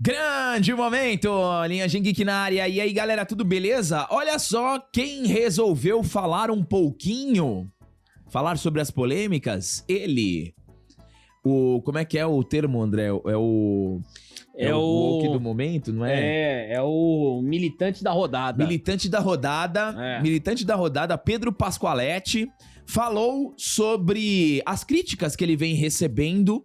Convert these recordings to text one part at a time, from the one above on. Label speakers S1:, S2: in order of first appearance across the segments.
S1: Grande momento, Linhagem Geek na área. E aí, galera, tudo beleza? Olha só quem resolveu falar um pouquinho, falar sobre as polêmicas. Ele, como é que é o termo, André? É o woke do momento, não é?
S2: É o militante da rodada.
S1: Militante da rodada, Pedro Pasqualetti, falou sobre as críticas que ele vem recebendo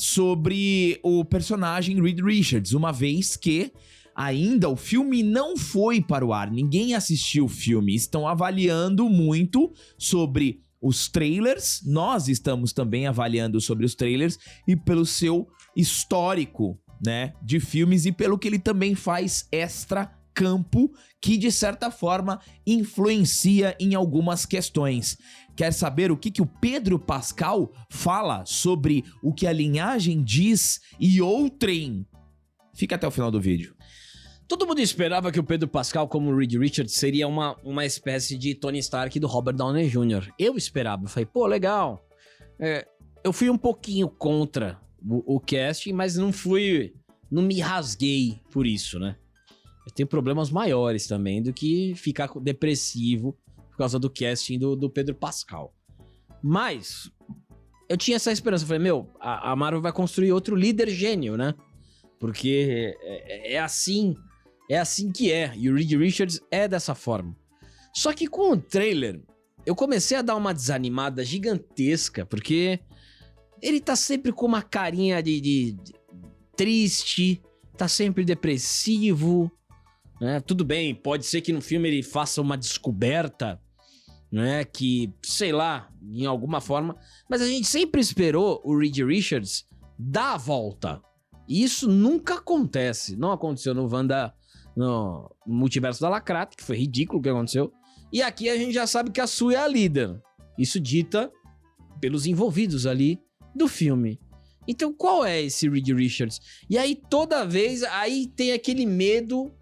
S1: sobre o personagem Reed Richards, uma vez que ainda o filme não foi para o ar, ninguém assistiu o filme, estão avaliando muito sobre os trailers, nós estamos também avaliando sobre os trailers e pelo seu histórico, né, de filmes e pelo que ele também faz extra campo, que de certa forma influencia em algumas questões. Quer saber o que o Pedro Pascal fala sobre o que a linhagem diz e outrem? Fica até o final do vídeo.
S2: Todo mundo esperava que o Pedro Pascal, como Reed Richards, seria uma espécie de Tony Stark do Robert Downey Jr. Eu esperava, eu falei, pô, legal. Eu fui um pouquinho contra o casting, mas não me rasguei por isso, né? Eu tenho problemas maiores também do que ficar depressivo por causa do casting do Pedro Pascal. Mas eu tinha essa esperança. Eu falei, a Marvel vai construir outro líder gênio, né? Porque é assim que é. E o Reed Richards é dessa forma. Só que com o trailer, eu comecei a dar uma desanimada gigantesca, porque ele tá sempre com uma carinha de triste, tá sempre depressivo, né? Tudo bem, pode ser que no filme ele faça uma descoberta, né? Que, sei lá, em alguma forma. Mas a gente sempre esperou o Reed Richards dar a volta. E isso nunca acontece. Não aconteceu no Multiverso da Lacrata, que foi ridículo o que aconteceu. E aqui a gente já sabe que a Sue é a líder. Isso dita pelos envolvidos ali do filme. Então qual é esse Reed Richards? E aí toda vez, aí tem aquele medo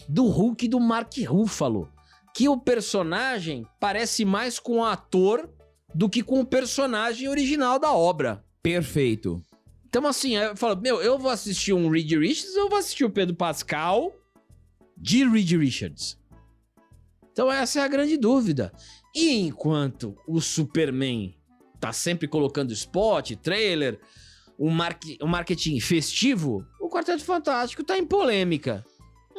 S2: do Hulk do Mark Ruffalo, que o personagem parece mais com o ator do que com o personagem original da obra.
S1: Perfeito.
S2: Então assim, eu falo, eu vou assistir um Reed Richards ou eu vou assistir o Pedro Pascal de Reed Richards? Então essa é a grande dúvida. E enquanto o Superman tá sempre colocando spot, trailer, um marketing festivo, o Quarteto Fantástico tá em polêmica.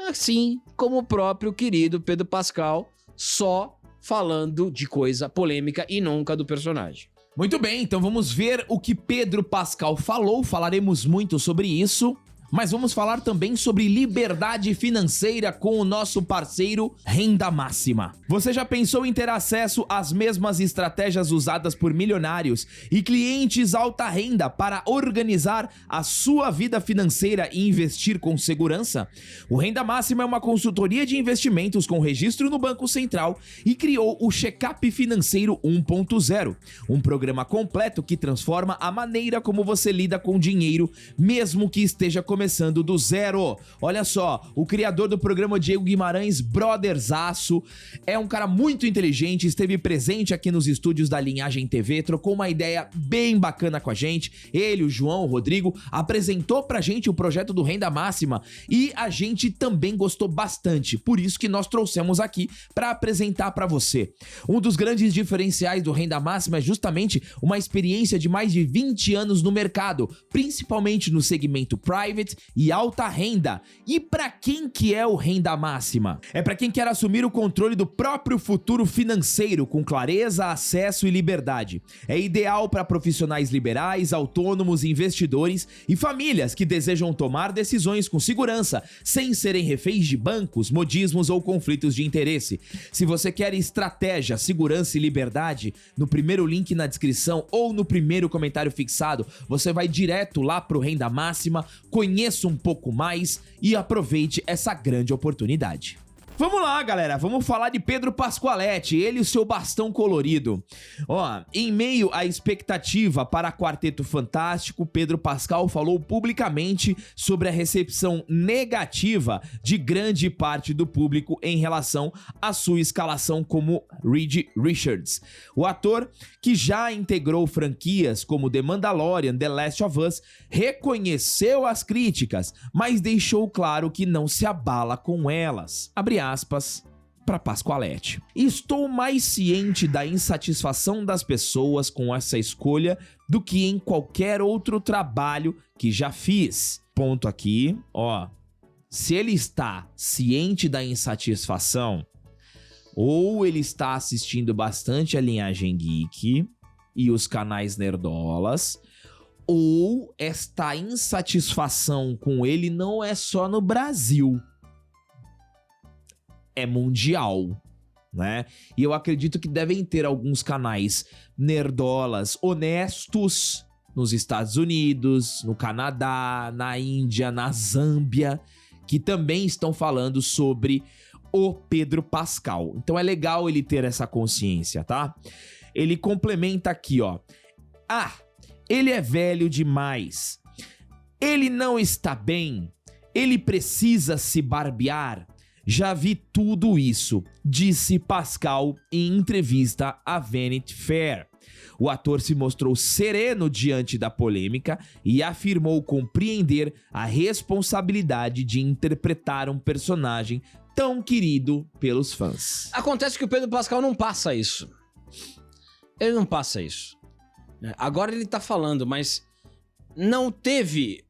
S2: Assim como o próprio querido Pedro Pascal, só falando de coisa polêmica e nunca do personagem.
S1: Muito bem, então vamos ver o que Pedro Pascal falou, falaremos muito sobre isso. Mas vamos falar também sobre liberdade financeira com o nosso parceiro Renda Máxima. Você já pensou em ter acesso às mesmas estratégias usadas por milionários e clientes alta renda para organizar a sua vida financeira e investir com segurança? O Renda Máxima é uma consultoria de investimentos com registro no Banco Central e criou o Checkup Financeiro 1.0, um programa completo que transforma a maneira como você lida com dinheiro, mesmo que esteja começando do zero. Olha só, o criador do programa, Diego Guimarães, brotherzaço, é um cara muito inteligente, esteve presente aqui nos estúdios da Linhagem TV, trocou uma ideia bem bacana com a gente. Ele, o João, o Rodrigo, apresentou pra gente o projeto do Renda Máxima e a gente também gostou bastante, por isso que nós trouxemos aqui pra apresentar pra você. Um dos grandes diferenciais do Renda Máxima é justamente uma experiência de mais de 20 anos no mercado, principalmente no segmento private e alta renda. E para quem que é o Renda Máxima? É para quem quer assumir o controle do próprio futuro financeiro com clareza, acesso e liberdade. É ideal para profissionais liberais, autônomos, investidores e famílias que desejam tomar decisões com segurança, sem serem reféns de bancos, modismos ou conflitos de interesse. Se você quer estratégia, segurança e liberdade, no primeiro link na descrição ou no primeiro comentário fixado, você vai direto lá pro Renda Máxima, conheça um pouco mais e aproveite essa grande oportunidade. Vamos lá, galera, vamos falar de Pedro Pasqualetti, ele e o seu bastão colorido. Ó, em meio à expectativa para Quarteto Fantástico, Pedro Pascal falou publicamente sobre a recepção negativa de grande parte do público em relação à sua escalação como Reed Richards. O ator, que já integrou franquias como The Mandalorian, The Last of Us, reconheceu as críticas, mas deixou claro que não se abala com elas. Abre aspas para Pasqualetti. Estou mais ciente da insatisfação das pessoas com essa escolha do que em qualquer outro trabalho que já fiz. Ponto aqui, ó. Se ele está ciente da insatisfação, ou ele está assistindo bastante a Linhagem Geek e os canais nerdolas, ou esta insatisfação com ele não é só no Brasil. É mundial, né? E eu acredito que devem ter alguns canais nerdolas honestos nos Estados Unidos, no Canadá, na Índia, na Zâmbia, que também estão falando sobre o Pedro Pascal. Então é legal ele ter essa consciência, tá? Ele complementa aqui, ó. Ah, ele é velho demais. Ele não está bem. Ele precisa se barbear. Já vi tudo isso, disse Pascal em entrevista à Vanity Fair. O ator se mostrou sereno diante da polêmica e afirmou compreender a responsabilidade de interpretar um personagem tão querido pelos fãs.
S2: Acontece que o Pedro Pascal não passa isso. Ele não passa isso. Agora ele tá falando, mas não teve...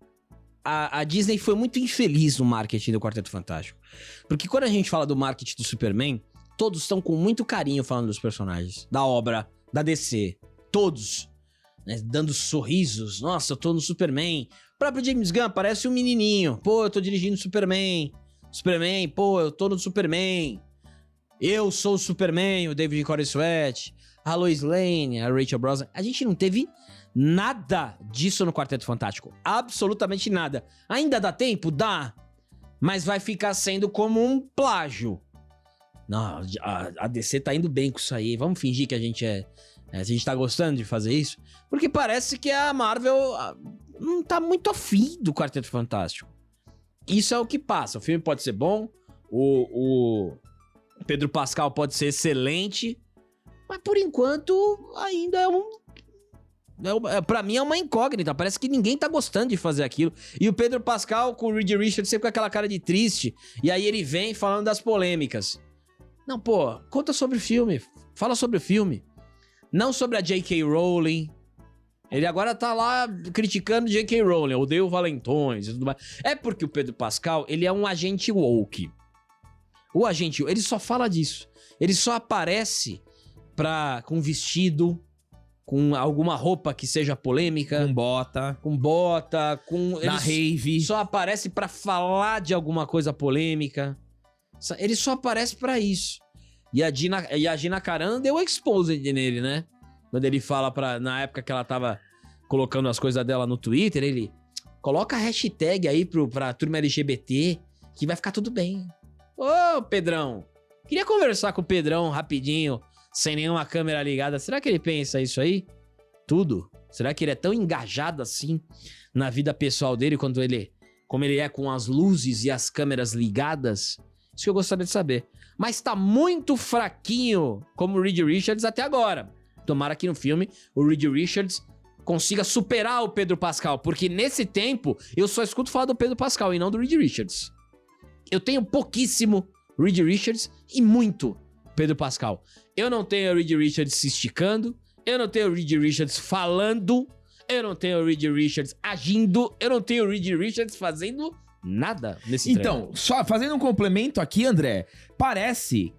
S2: A Disney foi muito infeliz no marketing do Quarteto Fantástico. Porque quando a gente fala do marketing do Superman, todos estão com muito carinho falando dos personagens, da obra, da DC. Todos. Né, dando sorrisos. Nossa, eu tô no Superman. O próprio James Gunn parece um menininho. Pô, eu tô dirigindo Superman. Superman, pô, eu tô no Superman. Eu sou o Superman, o David Corey Sweat, a Lois Lane, a Rachel Brosnahan. A gente não teve nada disso no Quarteto Fantástico. Absolutamente nada. Ainda dá tempo? Dá. Mas vai ficar sendo como um plágio. Não, a DC tá indo bem com isso aí. Vamos fingir que a gente tá gostando de fazer isso. Porque parece que a Marvel não tá muito afim do Quarteto Fantástico. Isso é o que passa. O filme pode ser bom. O Pedro Pascal pode ser excelente. Mas por enquanto ainda pra mim é uma incógnita. Parece que ninguém tá gostando de fazer aquilo. E o Pedro Pascal com o Reed Richards sempre com aquela cara de triste. E aí ele vem falando das polêmicas. Não, pô, conta sobre o filme. Fala sobre o filme. Não sobre a J.K. Rowling. Ele agora tá lá criticando J.K. Rowling. Odeio Valentões e tudo mais. É porque o Pedro Pascal, ele é um agente woke. O agente, ele só fala disso. Ele só aparece com vestido, com alguma roupa que seja polêmica.
S1: Com bota.
S2: Na rave. Só aparece pra falar de alguma coisa polêmica. Ele só aparece pra isso. E a Gina Carano deu exposed nele, né? Quando ele fala na época que ela tava colocando as coisas dela no Twitter, ele coloca a hashtag aí pra turma LGBT, que vai ficar tudo bem. Ô, Pedrão, queria conversar com o Pedrão rapidinho, sem nenhuma câmera ligada. Será que ele pensa isso aí? Tudo? Será que ele é tão engajado assim na vida pessoal dele como ele é com as luzes e as câmeras ligadas? Isso que eu gostaria de saber. Mas tá muito fraquinho como o Reed Richards até agora. Tomara que no filme o Reed Richards consiga superar o Pedro Pascal, porque nesse tempo eu só escuto falar do Pedro Pascal e não do Reed Richards. Eu tenho pouquíssimo Reed Richards e muito Pedro Pascal. Eu não tenho o Reed Richards se esticando, eu não tenho o Reed Richards falando, eu não tenho o Reed Richards agindo, eu não tenho o Reed Richards fazendo nada nesse trailer.
S1: Então, só fazendo um complemento aqui, André, parece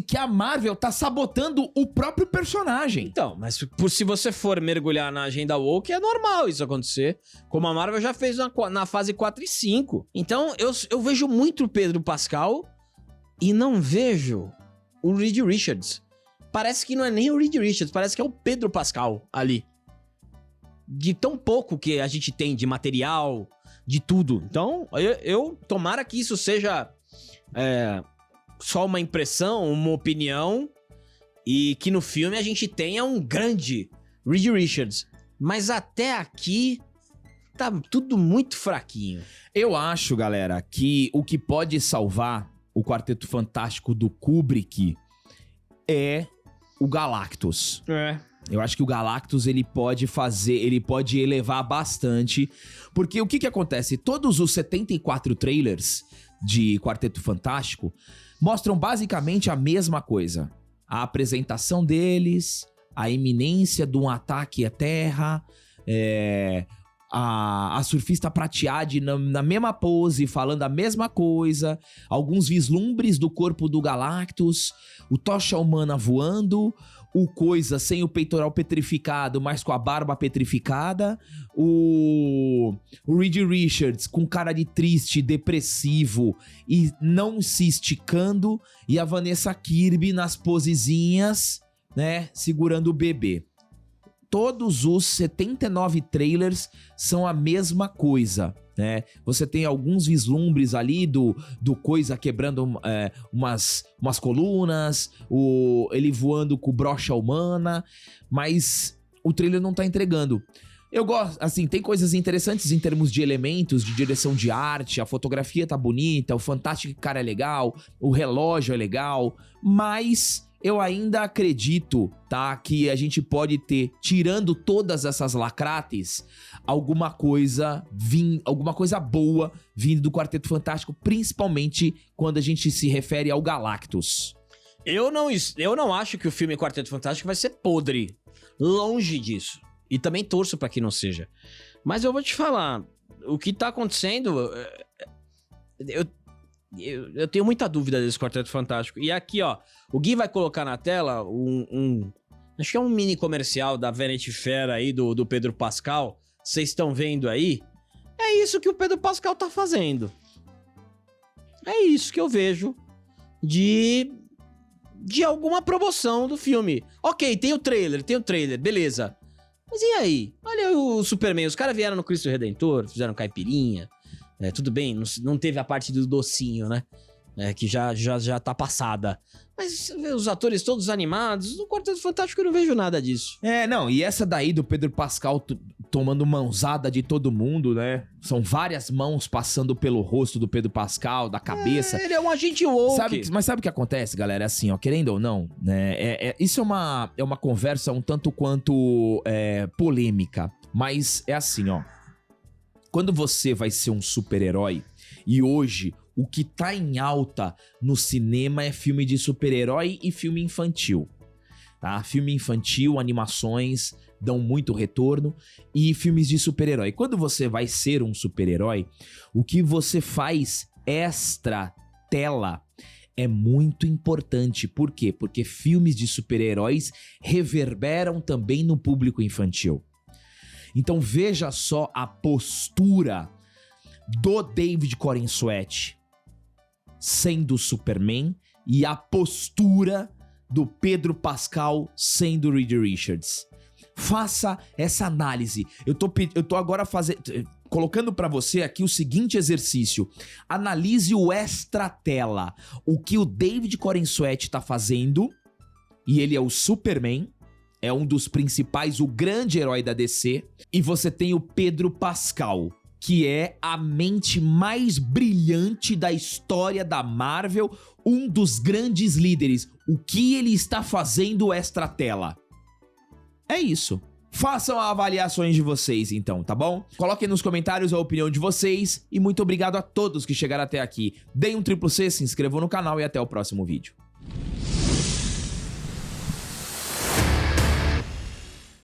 S1: que a Marvel tá sabotando o próprio personagem.
S2: Então, mas se você for mergulhar na agenda woke, é normal isso acontecer, como a Marvel já fez na fase 4 e 5. Então, eu vejo muito o Pedro Pascal e não vejo o Reed Richards. Parece que não é nem o Reed Richards, parece que é o Pedro Pascal ali. De tão pouco que a gente tem de material, de tudo. Então, eu tomara que isso seja só uma impressão, uma opinião, e que no filme a gente tenha um grande Reed Richards. Mas até aqui tá tudo muito fraquinho.
S1: Eu acho, galera, que o que pode salvar o Quarteto Fantástico do Kubrick é o Galactus. Eu acho que o Galactus, ele pode elevar bastante, porque o que acontece? Todos os 74 trailers de Quarteto Fantástico mostram basicamente a mesma coisa. A apresentação deles, a iminência de um ataque à Terra, a surfista prateada na mesma pose, falando a mesma coisa, alguns vislumbres do corpo do Galactus, o Tocha Humana voando, o Coisa sem o peitoral petrificado, mas com a barba petrificada, o Reed Richards com cara de triste, depressivo e não se esticando, e a Vanessa Kirby nas posezinhas, né, segurando o bebê. Todos os 79 trailers são a mesma coisa, né? Você tem alguns vislumbres ali do Coisa quebrando umas colunas, ele voando com brocha humana, mas o trailer não tá entregando. Eu gosto, assim, tem coisas interessantes em termos de elementos, de direção de arte, a fotografia tá bonita, o Fantastic Car é legal, o relógio é legal, mas eu ainda acredito, tá, que a gente pode ter, tirando todas essas lacrates, alguma coisa boa vindo do Quarteto Fantástico, principalmente quando a gente se refere ao Galactus.
S2: Eu não acho que o filme Quarteto Fantástico vai ser podre. Longe disso. E também torço pra que não seja. Mas eu vou te falar, o que tá acontecendo... Eu tenho muita dúvida desse Quarteto Fantástico. E aqui, ó, o Gui vai colocar na tela acho que é um mini comercial da Vanity Fair aí, do Pedro Pascal. Vocês estão vendo aí? É isso que o Pedro Pascal tá fazendo. É isso que eu vejo de alguma promoção do filme. Ok, tem o trailer, beleza. Mas e aí? Olha o Superman, os caras vieram no Cristo Redentor, fizeram caipirinha. Tudo bem, não teve a parte do docinho, né? Que já tá passada. Mas os atores todos animados, no Quarteto Fantástico eu não vejo nada disso.
S1: Não, e essa daí do Pedro Pascal tomando mãozada de todo mundo, né? São várias mãos passando pelo rosto do Pedro Pascal, da cabeça.
S2: Ele é um agente woke.
S1: Mas sabe o que acontece, galera? Assim, ó, querendo ou não, né? Isso é uma conversa um tanto quanto polêmica. Mas é assim, ó. Quando você vai ser um super-herói, e hoje o que tá em alta no cinema é filme de super-herói e filme infantil, tá? Filme infantil, animações dão muito retorno, e filmes de super-herói. Quando você vai ser um super-herói, o que você faz extra tela é muito importante. Por quê? Porque filmes de super-heróis reverberam também no público infantil. Então veja só a postura do David Corenswet sendo Superman e a postura do Pedro Pascal sendo Reed Richards. Faça essa análise. Eu tô agora colocando pra você aqui o seguinte exercício. Analise o extra-tela. O que o David Corenswet tá fazendo, e ele é o Superman, é um dos principais, o grande herói da DC. E você tem o Pedro Pascal, que é a mente mais brilhante da história da Marvel, um dos grandes líderes. O que ele está fazendo extra-tela? É isso. Façam as avaliações de vocês, então, tá bom? Coloquem nos comentários a opinião de vocês. E muito obrigado a todos que chegaram até aqui. Deem um triplo C, se inscrevam no canal e até o próximo vídeo.